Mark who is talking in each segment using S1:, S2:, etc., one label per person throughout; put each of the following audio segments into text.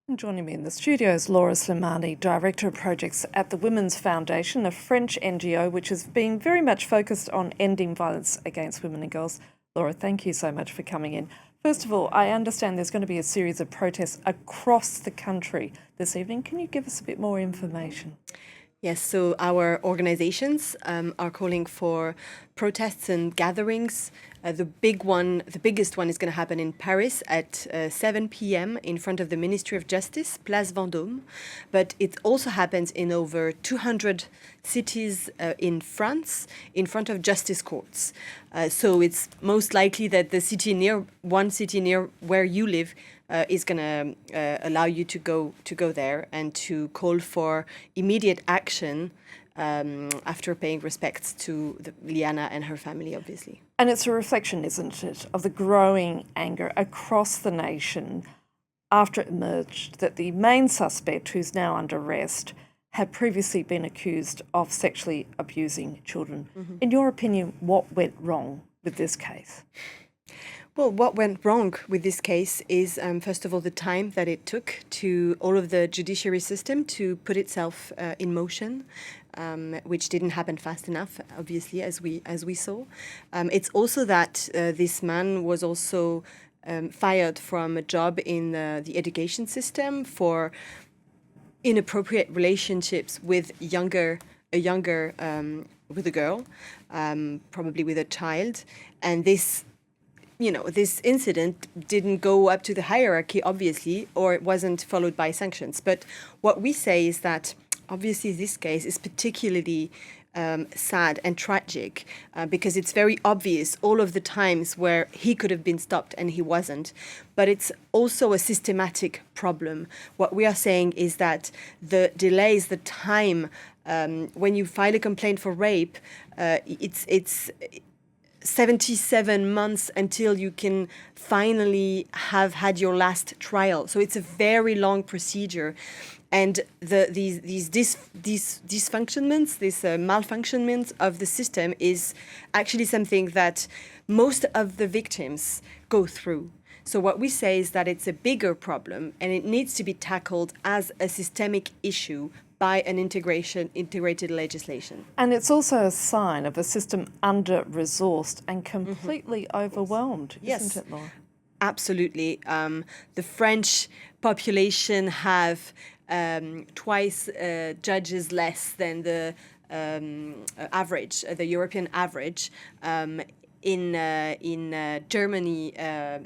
S1: And joining me in the studio is Laura Slimani, Director of Projects at the Women's Foundation, a French NGO which has been very much focused on ending violence against women and girls. Laura, thank you so much for coming in. First of all, I understand there's going to be a series of protests across the country this evening. Can you give us a bit more information?
S2: Yes, so our organizations are calling for protests and gatherings. The biggest one is going to happen in Paris at 7 p.m. in front of the Ministry of Justice, Place Vendôme. But it also happens in over 200 cities in France, in front of justice courts. So it's most likely that one city near where you live is going to allow you to go there and to call for immediate action after paying respects to Lyhanna and her family, obviously.
S1: And it's a reflection, isn't it, of the growing anger across the nation after it emerged that the main suspect, who's now under arrest, had previously been accused of sexually abusing children. Mm-hmm. In your opinion, what went wrong with this case?
S2: Well, what went wrong with this case is, first of all, the time that it took to all of the judiciary system to put itself in motion, which didn't happen fast enough, obviously, as we saw. It's also that this man was also fired from a job in the education system for inappropriate relationships with a girl, probably with a child, and this incident didn't go up to the hierarchy, obviously, or it wasn't followed by sanctions. But what we say is that, obviously, this case is particularly sad and tragic because it's very obvious all of the times where he could have been stopped and he wasn't. But it's also a systematic problem. What we are saying is that the delays, the time, when you file a complaint for rape, it's 77 months until you can finally have had your last trial. So it's a very long procedure. And these dysfunctionments, this malfunctionment of the system is actually something that most of the victims go through. So what we say is that it's a bigger problem and it needs to be tackled as a systemic issue by an integrated legislation.
S1: And it's also a sign of a system under-resourced and completely overwhelmed, isn't it, Laura?
S2: Absolutely. The French population have twice judges less than the average, the European average. In Germany,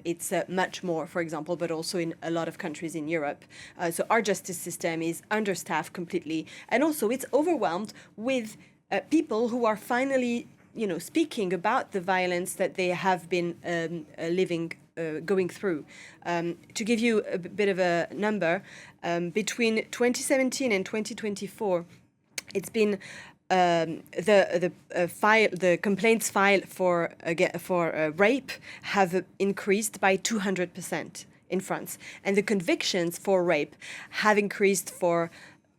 S2: it's much more, for example, but also in a lot of countries in Europe. So our justice system is understaffed completely. And also it's overwhelmed with people who are finally, speaking about the violence that they have been going through. To give you a bit of a number, between 2017 and 2024, it's been the complaints filed for rape have increased by 200% in France, and the convictions for rape have increased for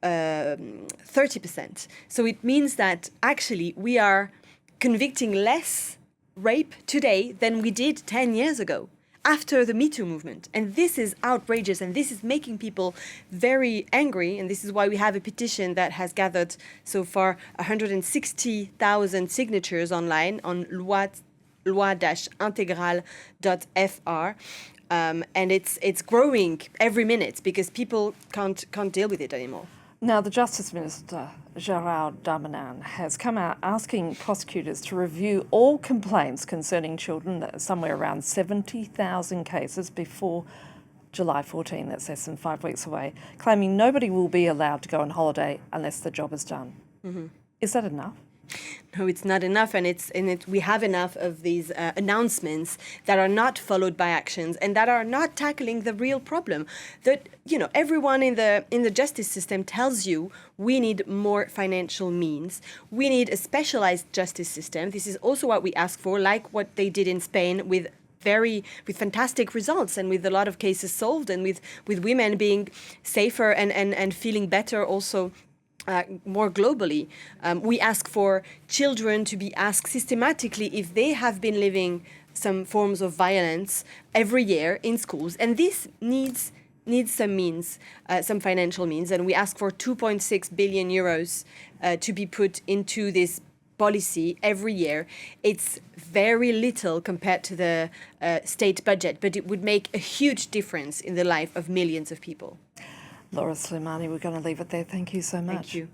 S2: 30%. So it means that actually we are convicting less rape today than we did 10 years ago, after the Me Too movement. And this is outrageous, and this is making people very angry, and this is why we have a petition that has gathered so far 160,000 signatures online on loi-intégral.fr. And it's growing every minute because people can't deal with it anymore.
S1: Now, the Justice Minister, Gérald Darmanin, has come out asking prosecutors to review all complaints concerning children, somewhere around 70,000 cases before July 14, that's less than 5 weeks away, claiming nobody will be allowed to go on holiday unless the job is done. Mm-hmm. Is that enough?
S2: No, it's not enough, and we have enough of these announcements that are not followed by actions and that are not tackling the real problem. That everyone in the justice system tells you we need more financial means, we need a specialized justice system. This is also what we ask for, like what they did in Spain with fantastic results and with a lot of cases solved and with women being safer and feeling better also. More globally, we ask for children to be asked systematically if they have been living some forms of violence every year in schools. And this needs needs some means, some financial means, and we ask for 2.6 billion euros to be put into this policy every year. It's very little compared to the state budget, but it would make a huge difference in the life of millions of people.
S1: Laura Slimani, we're going to leave it there. Thank you so much.
S2: Thank you.